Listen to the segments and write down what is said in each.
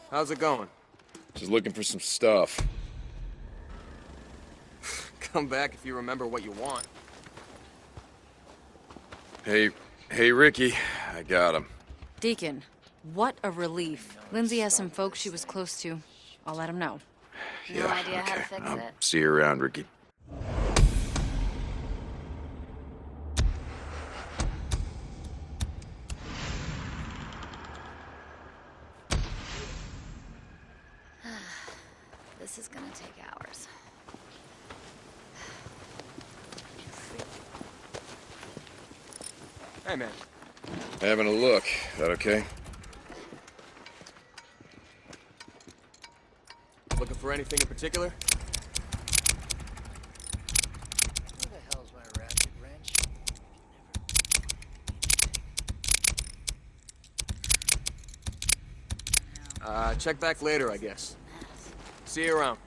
How's it going? Just looking for some stuff. Come back if you remember what you want. Hey, Ricky. I got him. Deacon, what a relief. Lindsay has some folks she was close to. I'll let him know. No idea how to fix I'll it. see you around, Ricky. This is gonna take hours. Hey, man. Having a look. That okay? Looking for anything in particular? Where the hell's my ratchet wrench? Check back later, I guess. See you around.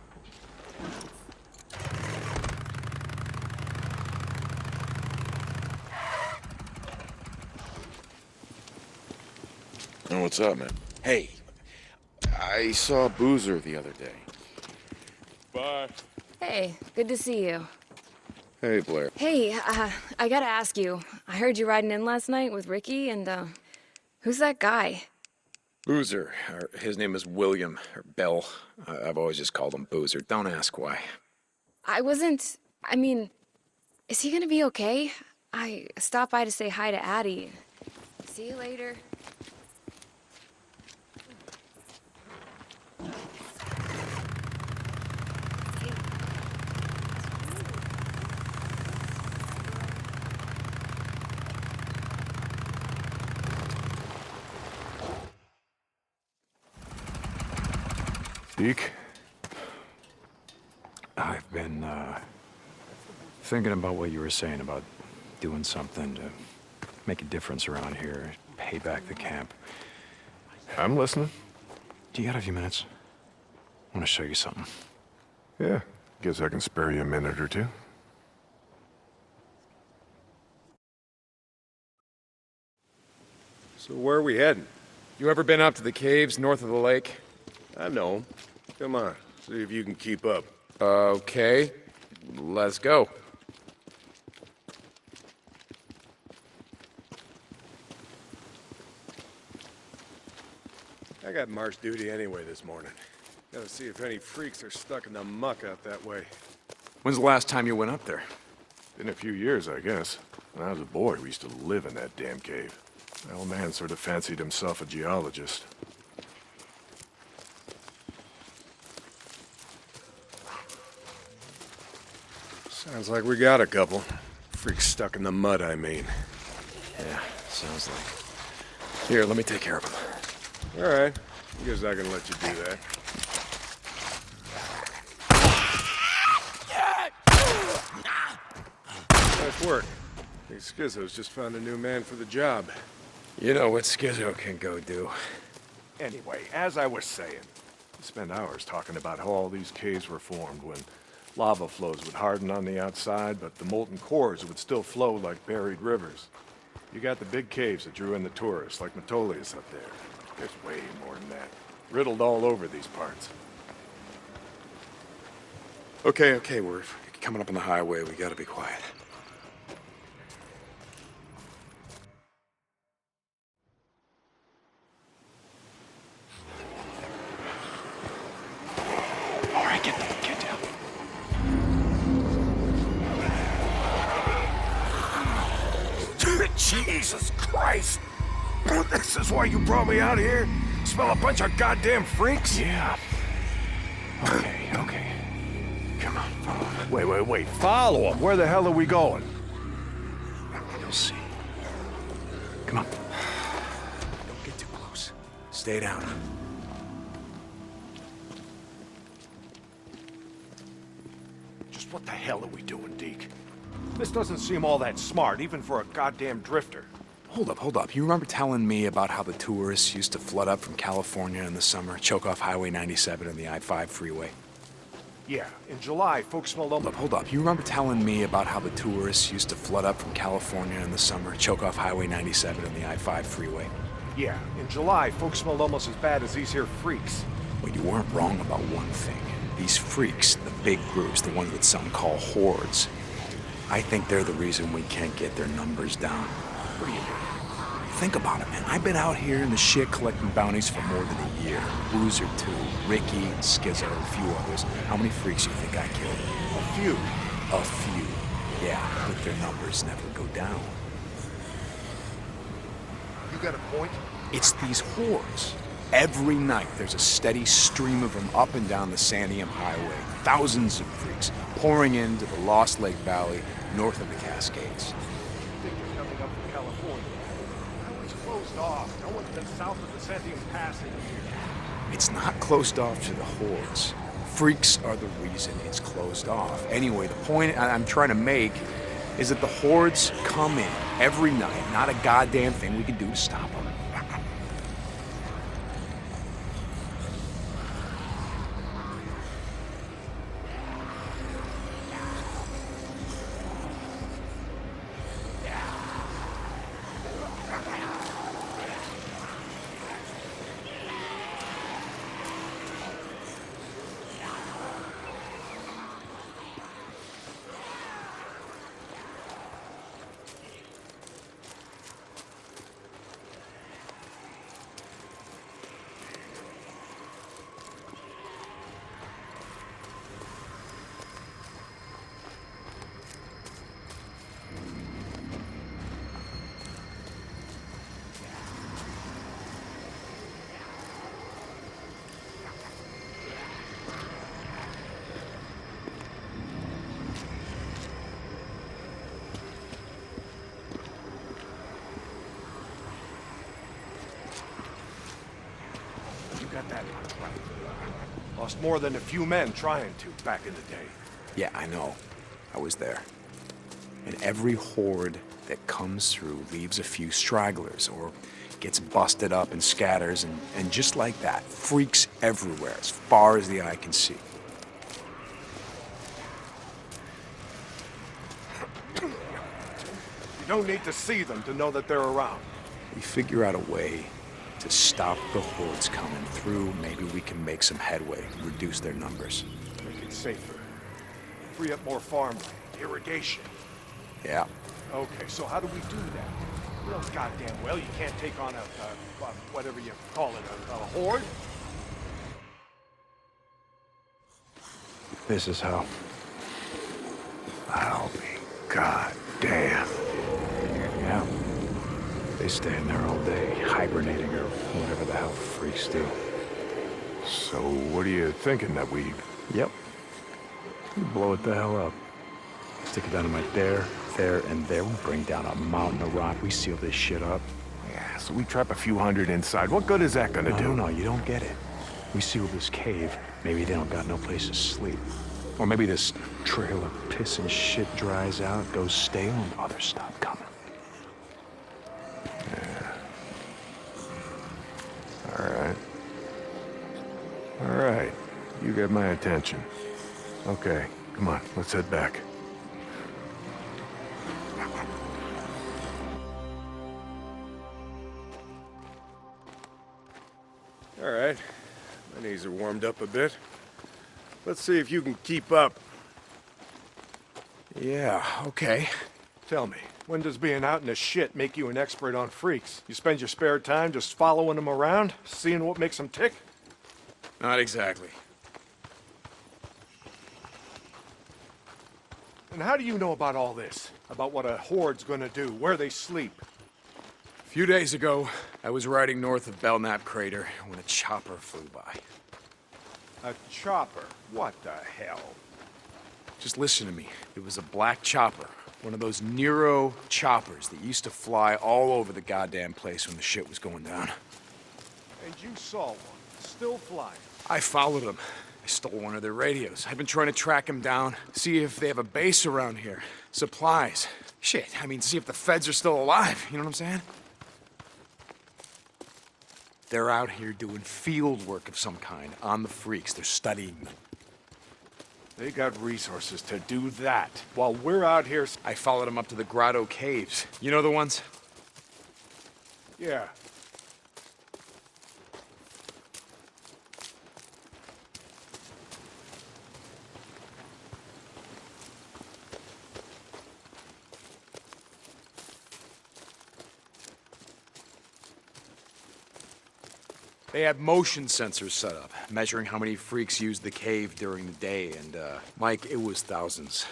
Oh, what's up, man? Hey, I saw Boozer the other day. Bye. Hey, good to see you. Hey, Blair. Hey, I gotta ask you. I heard you riding in last night with Ricky, and, who's that guy? Boozer. His name is William, or Bell. I've always just called him Boozer. Don't ask why. I mean, is he gonna be okay? I stopped by to say hi to Addie. See you later. Deke, I've been, thinking about what you were saying about doing something to make a difference around here, pay back the camp. I'm listening. Do you got a few minutes? I want to show you something. Yeah, guess I can spare you a minute or two. So where are we heading? You ever been up to the caves north of the lake? I know. Come on, see if you can keep up. Okay, let's go. I got march duty anyway this morning. Gotta see if any freaks are stuck in the muck out that way. When's the last time you went up there? Been a few years, I guess. When I was a boy, we used to live in that damn cave. The old man sort of fancied himself a geologist. Sounds like we got a couple. Freaks stuck in the mud, I mean. Yeah, sounds like. Here, let me take care of him. All right. Guess I can let you do that. Nice work. I think Schizo's just found a new man for the job. You know what Schizo can go do. Anyway, as I was saying, we spent hours talking about how all these caves were formed when lava flows would harden on the outside, but the molten cores would still flow like buried rivers. You got the big caves that drew in the tourists, like Metolius up there. There's way more than that. Riddled all over these parts. Okay, we're coming up on the highway. We gotta be quiet. All right, get down. Jesus Christ! This is why you brought me out here? Smell a bunch of goddamn freaks? Yeah. Okay. Come on, follow me. Wait. Follow him. Where the hell are we going? You'll see. Come on. Stay down. Just what the hell are we doing, Deke? This doesn't seem all that smart, even for a goddamn drifter. Hold up. You remember telling me about how the tourists used to flood up from California in the summer, choke off Highway 97 and the I-5 freeway? Yeah, in July, folks smelled Hold up. You remember telling me about how the tourists used to flood up from California in the summer, choke off Highway 97 and the I-5 freeway? Yeah, in July, folks smelled almost as bad as these here freaks. Well, you weren't wrong about one thing. These freaks, the big groups, the ones that some call hordes, I think they're the reason we can't get their numbers down. What do you mean? Think about it, man. I've been out here in the shit collecting bounties for more than a year. Boozer, too. Ricky, Skizzo, a few others. How many freaks do you think I killed? A few. A few. Yeah, but their numbers never go down. You got a point? It's these hordes. Every night, there's a steady stream of them up and down the Santiam Highway. Thousands of freaks pouring into the Lost Lake Valley north of the Cascades. I think they're coming up from California. Highway's closed off. No one's been south of the Santiam Pass in a year. It's not closed off to the hordes. Freaks are the reason it's closed off. Anyway, the point I'm trying to make is that the hordes come in every night. Not a goddamn thing we can do to stop them. You got that right. Lost more than a few men trying to back in the day. Yeah, I know. I was there. And every horde that comes through leaves a few stragglers or gets busted up and scatters, and just like that, freaks everywhere as far as the eye can see. You don't need to see them to know that they're around. We figure out a way to stop the hordes coming through. Maybe we can make some headway, reduce their numbers. Make it safer. Free up more farmland, irrigation. Yeah. Okay, so how do we do that? You know goddamn well you can't take on a whatever you call it, a horde? This is how. I'll be goddamn. Yeah. They stay in there all day, hibernating or whatever the hell freaks do. So what are you thinking that we... Yep. We blow it the hell up. Stick it dynamite there, and there. We bring down a mountain of rock. We seal this shit up. Yeah, so we trap a few hundred inside. What good is that gonna do? No, you don't get it. We seal this cave. Maybe they don't got no place to sleep. Or maybe this trail of piss and shit dries out, goes stale, and others stop coming. All right. You get my attention. Okay, come on, let's head back. All right. My knees are warmed up a bit. Let's see if you can keep up. Yeah, okay. Tell me, when does being out in the shit make you an expert on freaks? You spend your spare time just following them around, seeing what makes them tick? Not exactly. And how do you know about all this? About what a horde's gonna do, where they sleep? A few days ago, I was riding north of Belknap Crater when a chopper flew by. A chopper? What the hell? Just listen to me. It was a black chopper. One of those Nero choppers that used to fly all over the goddamn place when the shit was going down. And you saw one, still flying. I followed them. I stole one of their radios. I've been trying to track them down, see if they have a base around here. Supplies. Shit, I mean, see if the feds are still alive. You know what I'm saying? They're out here doing field work of some kind on the freaks. They're studying them. They got resources to do that, while we're out here... I followed them up to the Grotto Caves. You know the ones? Yeah. They had motion sensors set up, measuring how many freaks used the cave during the day, and, Mike, it was thousands.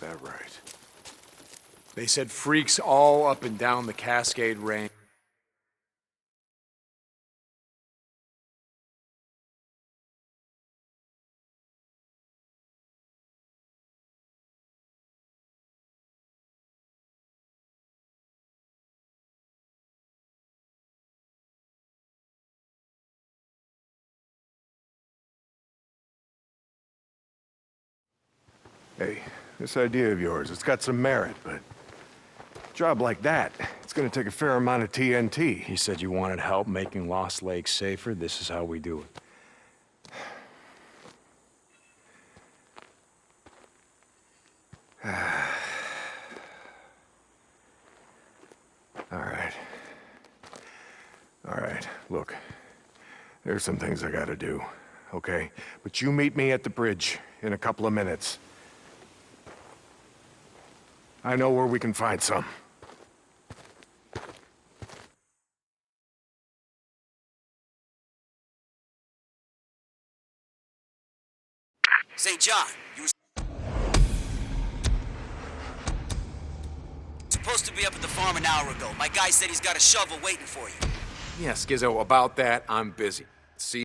That right. They said freaks all up and down the Cascade Range. Hey, this idea of yours, it's got some merit, but... a job like that, it's gonna take a fair amount of TNT. You said you wanted help making Lost Lake safer. This is how we do it. All right. All right, look. There's some things I gotta do, okay? But you meet me at the bridge in a couple of minutes. I know where we can find some. St. John, you were supposed to be up at the farm an hour ago. My guy said he's got a shovel waiting for you. Yeah, Skizzo, about that, I'm busy. See